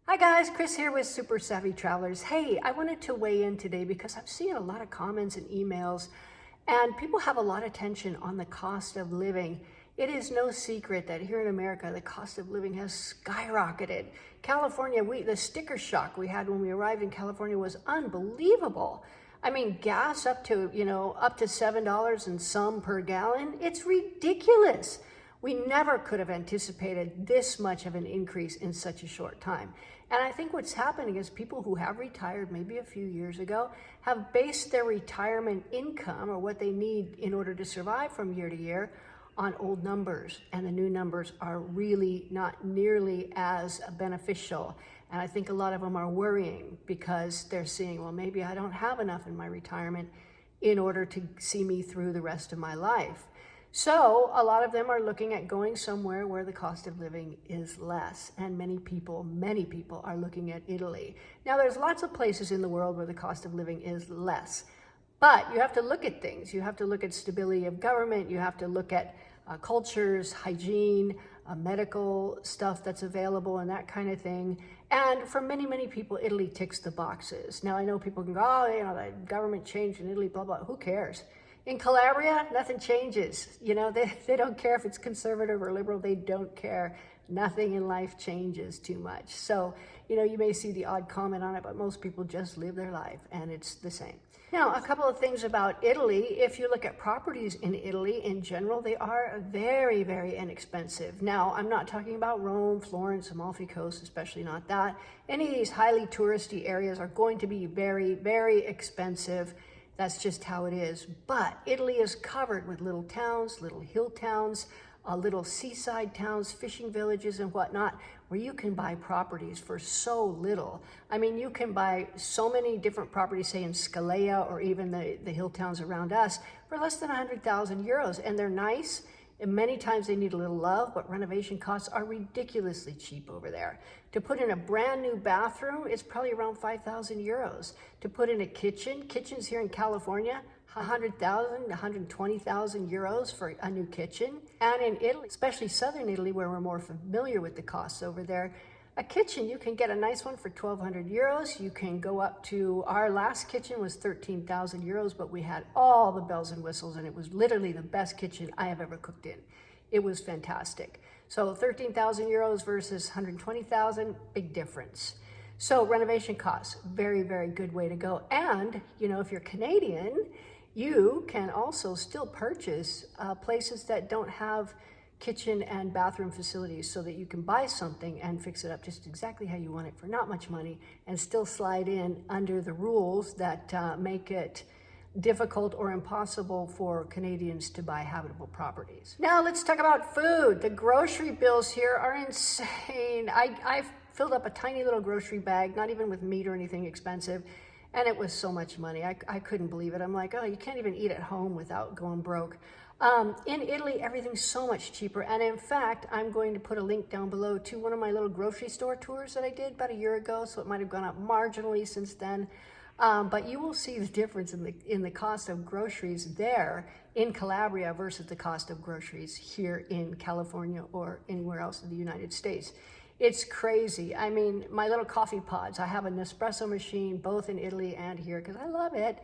Hi guys, Chris here with Super Savvy Travelers. Hey, I wanted to weigh in today because I'm seeing a lot of comments and emails and people have a lot of tension on the cost of living. It is no secret that here in America, the cost of living has skyrocketed. California, the sticker shock we had when we arrived in California was unbelievable. I mean, gas up to $7 and some per gallon. It's ridiculous. We never could have anticipated this much of an increase in such a short time. And I think what's happening is people who have retired maybe a few years ago have based their retirement income or what they need in order to survive from year to year on old numbers. And the new numbers are really not nearly as beneficial. And I think a lot of them are worrying because they're seeing, well, maybe I don't have enough in my retirement in order to see me through the rest of my life. So a lot of them are looking at going somewhere where the cost of living is less. And many people are looking at Italy. Now, there's lots of places in the world where the cost of living is less. But you have to look at things. You have to look at stability of government. You have to look at cultures, hygiene, medical stuff that's available and that kind of thing. And for many people, Italy ticks the boxes. Now, I know people can go, oh, the government changed in Italy, blah, blah. Who cares? In Calabria, nothing changes. They don't care if it's conservative or liberal. They don't care. Nothing in life changes too much. So, you may see the odd comment on it, but most people just live their life and it's the same. Now, a couple of things about Italy. If you look at properties in Italy in general, they are very inexpensive. Now, I'm not talking about Rome, Florence, Amalfi Coast, especially not that. Any of these highly touristy areas are going to be very expensive. That's just how it is. But Italy is covered with little towns, little hill towns, little seaside towns, fishing villages and whatnot, where you can buy properties for so little. I mean, you can buy so many different properties, say in Scalea or even the hill towns around us, for less than 100,000 euros. And they're nice. And many times they need a little love, but renovation costs are ridiculously cheap over there. To put in a brand new bathroom, it's probably around 5,000 euros. To put in a kitchens here in California, 100,000, 120,000 euros for a new kitchen. And in Italy, especially southern Italy, where we're more familiar with the costs over there, a kitchen, you can get a nice one for 1,200 euros. You can go up to, our last kitchen was 13,000 euros, but we had all the bells and whistles, and it was literally the best kitchen I have ever cooked in. It was fantastic. So 13,000 euros versus 120,000, big difference. So renovation costs, very good way to go. And, if you're Canadian, you can also still purchase places that don't have kitchen and bathroom facilities so that you can buy something and fix it up just exactly how you want it for not much money and still slide in under the rules that make it difficult or impossible for Canadians to buy habitable properties. Now let's talk about food. The grocery bills here are insane. I've filled up a tiny little grocery bag, not even with meat or anything expensive, and it was so much money. I couldn't believe it. I'm like, oh, you can't even eat at home without going broke. In Italy, everything's so much cheaper. And in fact, I'm going to put a link down below to one of my little grocery store tours that I did about a year ago. So it might have gone up marginally since then. But you will see the difference in the cost of groceries there in Calabria versus the cost of groceries here in California or anywhere else in the United States. It's crazy. I mean, my little coffee pods, I have a Nespresso machine both in Italy and here because I love it.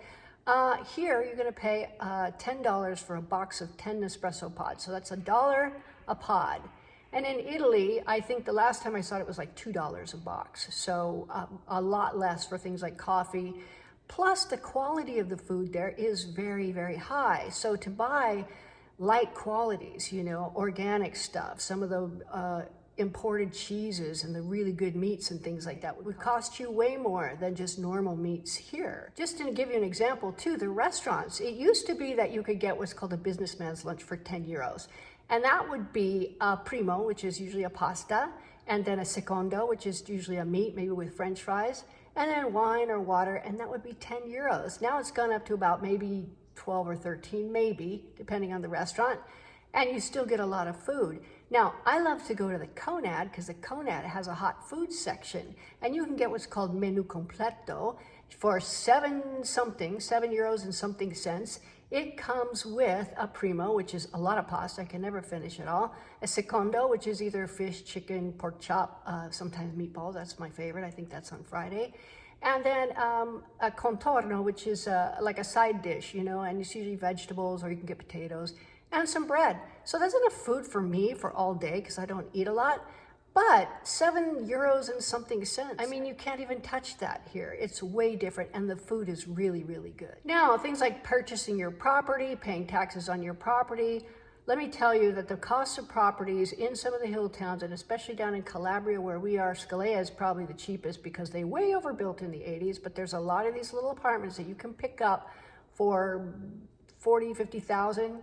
Here, you're going to pay $10 for a box of 10 Nespresso pods. So that's $1 a pod. And in Italy, I think the last time I saw it was like $2 a box. So a lot less for things like coffee. Plus, the quality of the food there is very high. So to buy light qualities, organic stuff, some of the imported cheeses and the really good meats and things like that would cost you way more than just normal meats here. Just to give you an example too, the restaurants, it used to be that you could get what's called a businessman's lunch for 10 euros. And that would be a primo, which is usually a pasta, and then a secondo, which is usually a meat, maybe with French fries, and then wine or water, and that would be 10 euros. Now it's gone up to about maybe 12 or 13, maybe, depending on the restaurant, and you still get a lot of food. Now, I love to go to the Conad because the Conad has a hot food section, and you can get what's called menu completo for €7 and something cents. It comes with a primo, which is a lot of pasta. I can never finish it all. A secondo, which is either fish, chicken, pork chop, sometimes meatballs. That's my favorite. I think that's on Friday. And then a contorno, which is like a side dish, you know, and it's usually vegetables or you can get potatoes and some bread. So that's enough food for me for all day because I don't eat a lot. But €7 and something cents. I mean, you can't even touch that here. It's way different, and the food is really, really good. Now, things like purchasing your property, paying taxes on your property. Let me tell you that the cost of properties in some of the hill towns, and especially down in Calabria where we are, Scalea is probably the cheapest because they way overbuilt in the 80s, but there's a lot of these little apartments that you can pick up for 40, 50,000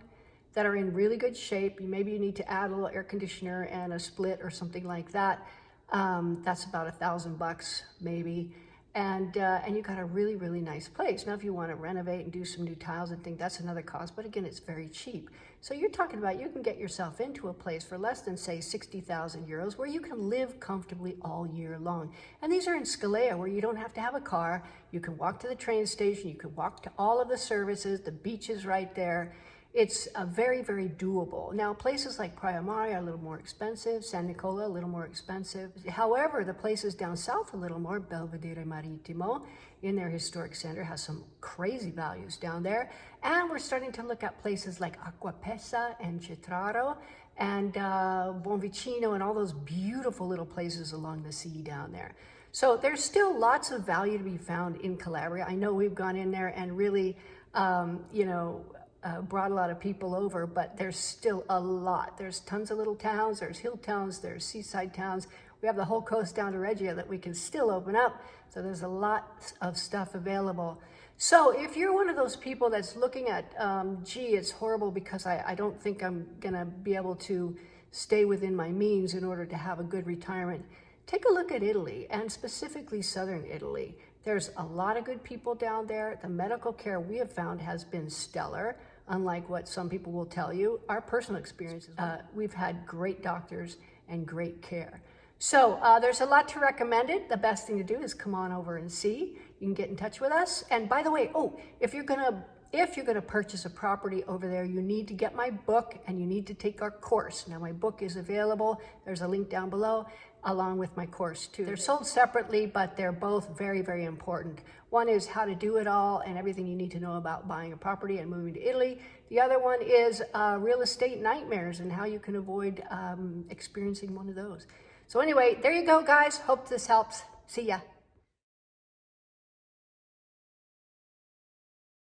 that are in really good shape. Maybe you need to add a little air conditioner and a split or something like that. That's about $1,000 maybe. And you got a really, really nice place. Now, if you want to renovate and do some new tiles and things, that's another cost. But again, it's very cheap. So you're talking about you can get yourself into a place for less than, say, €60,000 where you can live comfortably all year long. And these are in Scalea where you don't have to have a car. You can walk to the train station. You can walk to all of the services. The beach is right there. It's very, very doable. Now, places like Praia Mare are a little more expensive, San Nicola a little more expensive. However, the places down south a little more, Belvedere Marittimo, in their historic center, has some crazy values down there. And we're starting to look at places like Acquapesa and Cetraro and Bonvicino and all those beautiful little places along the sea down there. So there's still lots of value to be found in Calabria. I know we've gone in there and really, brought a lot of people over, but there's still a lot. There's tons of little towns, there's hill towns, there's seaside towns. We have the whole coast down to Reggio that we can still open up. So there's a lot of stuff available. So if you're one of those people that's looking at, gee, it's horrible because I don't think I'm gonna be able to stay within my means in order to have a good retirement, take a look at Italy, and specifically southern Italy. There's a lot of good people down there. The medical care we have found has been stellar, unlike what some people will tell you. Our personal experiences, we've had great doctors and great care. So there's a lot to recommend it. The best thing to do is come on over and see. You can get in touch with us. And by the way, if you're gonna purchase a property over there, you need to get my book and you need to take our course. Now, my book is available. There's a link down below, along with my course too. They're sold separately, but they're both very, very important. One is how to do it all and everything you need to know about buying a property and moving to Italy. The other one is real estate nightmares and how you can avoid experiencing one of those. So anyway, there you go, guys. Hope this helps. See ya.